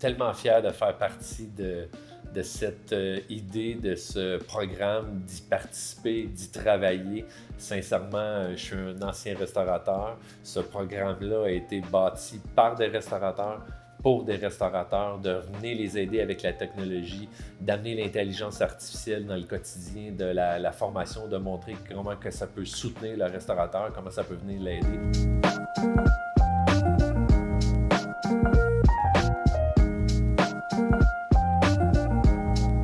tellement fier de faire partie de cette idée, de ce programme, d'y participer, d'y travailler. Sincèrement, je suis un ancien restaurateur. Ce programme-là a été bâti par des restaurateurs, pour des restaurateurs, de venir les aider avec la technologie, d'amener l'intelligence artificielle dans le quotidien de la formation, de montrer comment que ça peut soutenir le restaurateur, comment ça peut venir l'aider.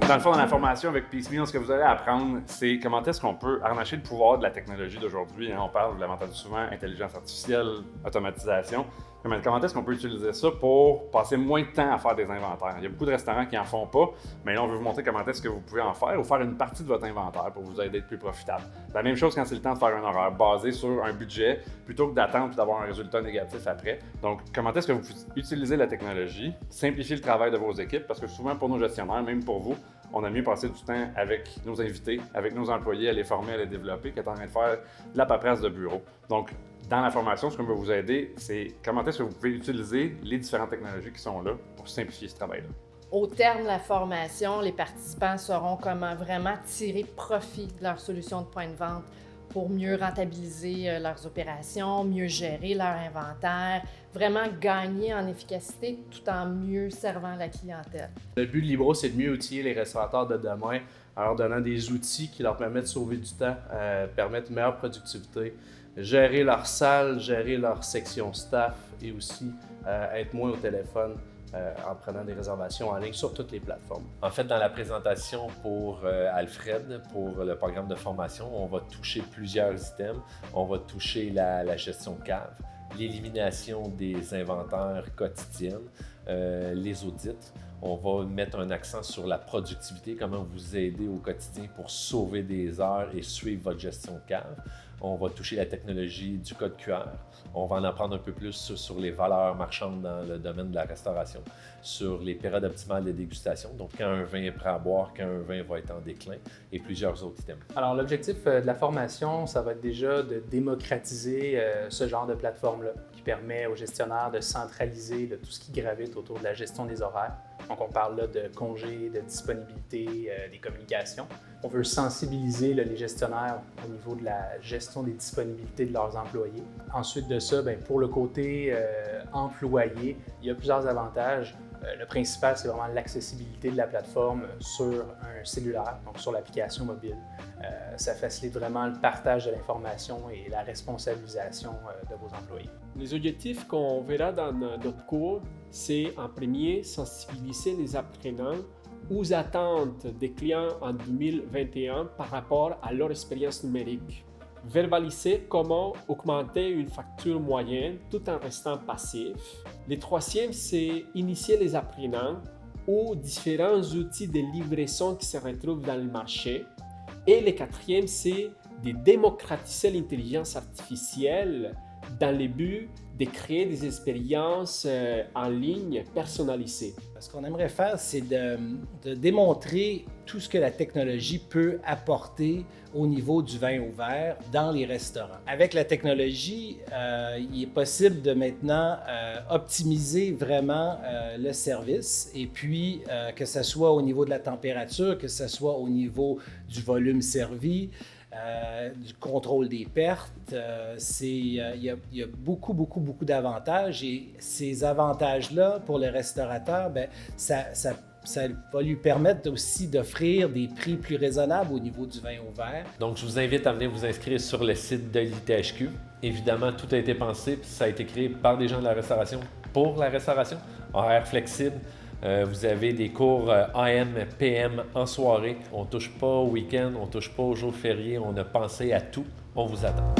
Dans le fond, dans la formation avec Piecemeal, ce que vous allez apprendre, c'est comment est-ce qu'on peut harnacher le pouvoir de la technologie d'aujourd'hui. On parle, vous l'avez entendu souvent, intelligence artificielle, automatisation. Comment est-ce qu'on peut utiliser ça pour passer moins de temps à faire des inventaires? Il y a beaucoup de restaurants qui n'en font pas, mais là, on veut vous montrer comment est-ce que vous pouvez en faire ou faire une partie de votre inventaire pour vous aider à être plus profitable. La même chose quand c'est le temps de faire un horaire basé sur un budget plutôt que d'attendre et d'avoir un résultat négatif après. Donc, comment est-ce que vous utilisez la technologie, simplifier le travail de vos équipes, parce que souvent pour nos gestionnaires, même pour vous, on a mieux passé du temps avec nos invités, avec nos employés, à les former, à les développer, qu'être en train de faire de la paperasse de bureau. Donc, dans la formation, ce qu'on veut vous aider, c'est comment est-ce que vous pouvez utiliser les différentes technologies qui sont là pour simplifier ce travail-là. Au terme de la formation, les participants sauront comment vraiment tirer profit de leur solution de point de vente pour mieux rentabiliser leurs opérations, mieux gérer leur inventaire, vraiment gagner en efficacité tout en mieux servant la clientèle. Le but de Libro, c'est de mieux outiller les restaurateurs de demain en leur donnant des outils qui leur permettent de sauver du temps, permettre une meilleure productivité, gérer leur salle, gérer leur section staff et aussi être moins au téléphone en prenant des réservations en ligne sur toutes les plateformes. En fait, dans la présentation pour Alfred, pour le programme de formation, on va toucher plusieurs items. On va toucher la gestion de cave, l'élimination des inventaires quotidiennes, les audits. On va mettre un accent sur la productivité, comment vous aider au quotidien pour sauver des heures et suivre votre gestion de cave. On va toucher la technologie du code QR. On va en apprendre un peu plus sur les valeurs marchandes dans le domaine de la restauration, sur les périodes optimales de dégustation, donc quand un vin est prêt à boire, quand un vin va être en déclin, et plusieurs autres items. Alors, l'objectif de la formation, ça va être déjà de démocratiser ce genre de plateforme-là, qui permet aux gestionnaires de centraliser tout ce qui gravite autour de la gestion des horaires. Donc, on parle là de congés, de disponibilité, des communications. On veut sensibiliser les gestionnaires au niveau de la gestion des disponibilités de leurs employés. Ensuite de ça, pour le côté employé, il y a plusieurs avantages. Le principal, c'est vraiment l'accessibilité de la plateforme sur un cellulaire, donc sur l'application mobile. Ça facilite vraiment le partage de l'information et la responsabilisation de vos employés. Les objectifs qu'on verra dans notre cours, c'est en premier sensibiliser les apprenants aux attentes des clients en 2021 par rapport à leur expérience numérique. Verbaliser comment augmenter une facture moyenne tout en restant passif. Le troisième, c'est initier les apprenants aux différents outils de livraison qui se retrouvent dans le marché. Et le quatrième, c'est de démocratiser l'intelligence artificielle dans le but de créer des expériences en ligne personnalisées. Ce qu'on aimerait faire, c'est de démontrer tout ce que la technologie peut apporter au niveau du vin ouvert dans les restaurants. Avec la technologie, il est possible de maintenant optimiser vraiment le service et puis que ce soit au niveau de la température, que ce soit au niveau du volume servi, du contrôle des pertes. Il y a beaucoup d'avantages et ces avantages-là pour le restaurateur, ça va lui permettre aussi d'offrir des prix plus raisonnables au niveau du vin ouvert. Donc, je vous invite à venir vous inscrire sur le site de l'ITHQ. Évidemment, tout a été pensé, puis ça a été créé par des gens de la restauration pour la restauration, horaire flexible. Vous avez des cours AM, PM en soirée. On ne touche pas au week-end, on ne touche pas aux jours fériés. On a pensé à tout. On vous attend.